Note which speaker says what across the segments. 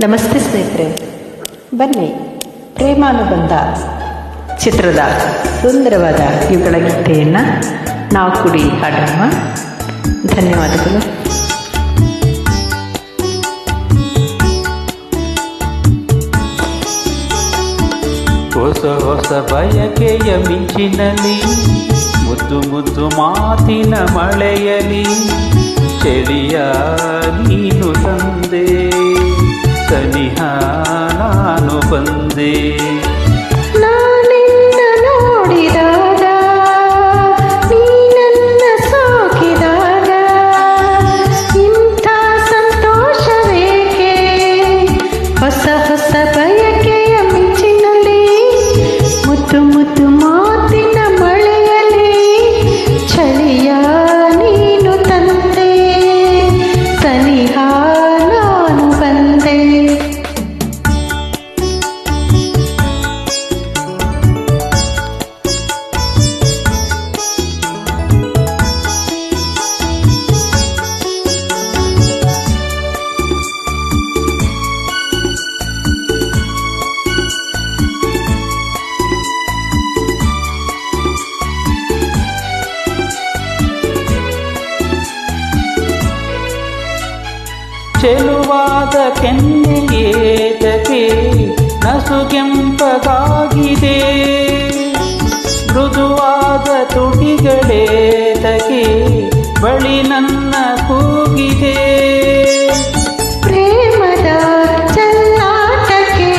Speaker 1: ನಮಸ್ತೆ ಸ್ನೇಹಿತರೆ, ಬನ್ನಿ ಪ್ರೇಮಾನುಬಂಧ ಚಿತ್ರದ ಸುಂದರವಾದ ಯುಗಳ ಗೀತೆಯನ್ನು ನಾವು ಕೂಡಿ ಹಾಡೋಣ. ಧನ್ಯವಾದಗಳು.
Speaker 2: ಹೊಸ ಹೊಸ ಬಯಕೆಯ ಮಿಂಚಿನಲ್ಲಿ ಮುದ್ದು ಮುದ್ದು ಮಾತಿನ ಮಳೆಯಲಿ ಚೆಳಿಯ ನೀನು ತಂದೆ, ಸನಿಹ ನಾನು ಬಂದೆ.
Speaker 1: ನಾನಿನ್ನ ನೋಡಿದಾಗ, ನೀನನ್ನ ಸಾಕಿದಾಗ ಇಂಥ ಸಂತೋಷವೇಕೆ? ಹೊಸ ಹೊಸ ಬಯಕೆಯ ಮಿಂಚಿನಲ್ಲಿ ಮುದ್ದು ಮುದ್ದು ಮಾತಿನ ಮಳೆಯಲ್ಲಿ ಚಳಿಯ ನೀನು ತಂದೆ, ಸನಿಹ ನಾನು ಬಂದೆ.
Speaker 2: ಚೆಲುವಾದ ಕೆನ್ನೆಯೇತಕ್ಕೆ ನಸುಗೆಂಪಗಾಗಿದೆ, ಮೃದುವಾದ ತುಟಿಗಳೇತಕ್ಕೆ ಬಳಿ ನನ್ನ ಕೂಗಿದೆ.
Speaker 1: ಪ್ರೇಮದ ಚಲ್ಲಾಟಕ್ಕೆ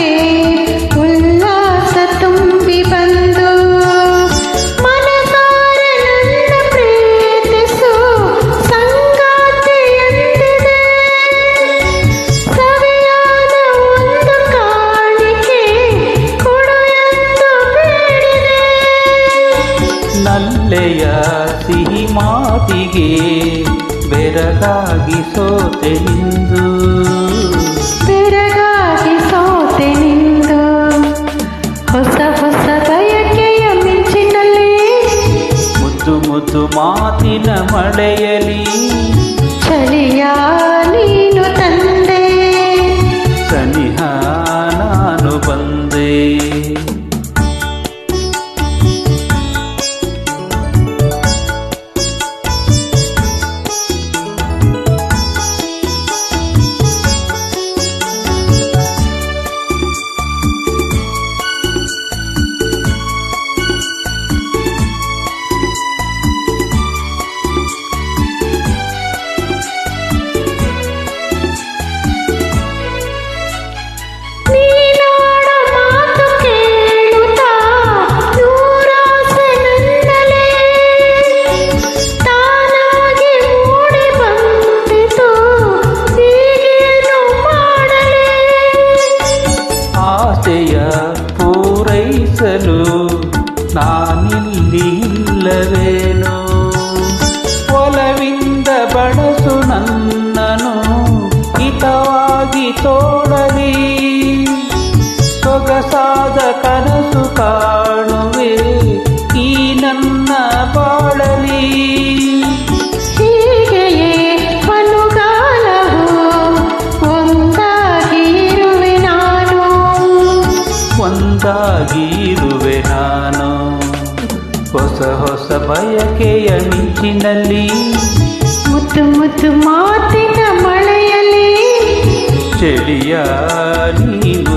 Speaker 1: ಉಲ್ಲಾಸ ತುಂಬಿ ಬಂದು ಮನಸಾರೆ ನನ್ನ ಪ್ರೀತಿಸು ಸಂಗಾತಿ ಎಂದಿದೆ. ಸವಿಯಾದ ಒಂದು ಕಾಣಿಕೆ ಕೊಡು ಎಂದು ಬೇಡಿದೆ.
Speaker 2: ನಲ್ಲೆಯ ಸಿಹಿ ಮಾತಿಗೆ ಬೆರಗಾಗಿ ಸೋತೆ ನಿಂದು,
Speaker 1: ಬೆರಗಾಗಿ ಸೋತೆ ನಿಂದು. ಹೊಸ ಹೊಸ ಬಯಕೆಯ ಮಿಂಚಿನಲ್ಲಿ
Speaker 2: ಮುದ್ದು ಮುದ್ದು ಮಾತಿನ ಮಳೆಯಲಿ
Speaker 1: ಚಳಿಯ ನೀನು ತಂದೆ,
Speaker 2: ಸನಿಹ ನಾನು ಬಂದೆ.
Speaker 1: ನೀನಾಡ ಮಾತು ಕೇಳುತ್ತಾ ನೂರಾಸೆ ನನ್ನಲೇ ತಾನಾಗಿ ಮೂಡಿ ಬಂದಿತು, ಹೀಗೇನು ಮಾಡಲೇ?
Speaker 2: ಆಸೆಯ ಪೂರೈಸಲು ನಾನಿಲ್ಲಿ ಇಲ್ಲವೇನೋ, ಒಲವಿಂದ ಬಳಸು ನನ್ನನು ಹಿತವಾಗಿ ತೋಡಲಿ. ಸೊಗಸಾದ ಕನಸು ಕಾಣುವೆ ಈ ನನ್ನ ಬಾಳಲಿ.
Speaker 1: ಹೀಗೆಯೇ ಅನುಗಾಲವು ಒಂದಾಗಿ ಇರುವೆ ನಾನು,
Speaker 2: ಒಂದಾಗಿ ಇರುವೆ ನಾನು. ಹೊಸ ಹೊಸ ಬಯಕೆಯ ಮಿಂಚಿನಲ್ಲಿ
Speaker 1: ಮುದ್ದು ಮುದ್ದು ಮಾತಿನ ಮಳೆಯಲ್ಲಿ
Speaker 2: ಚೆಳಿಯ ನೀನು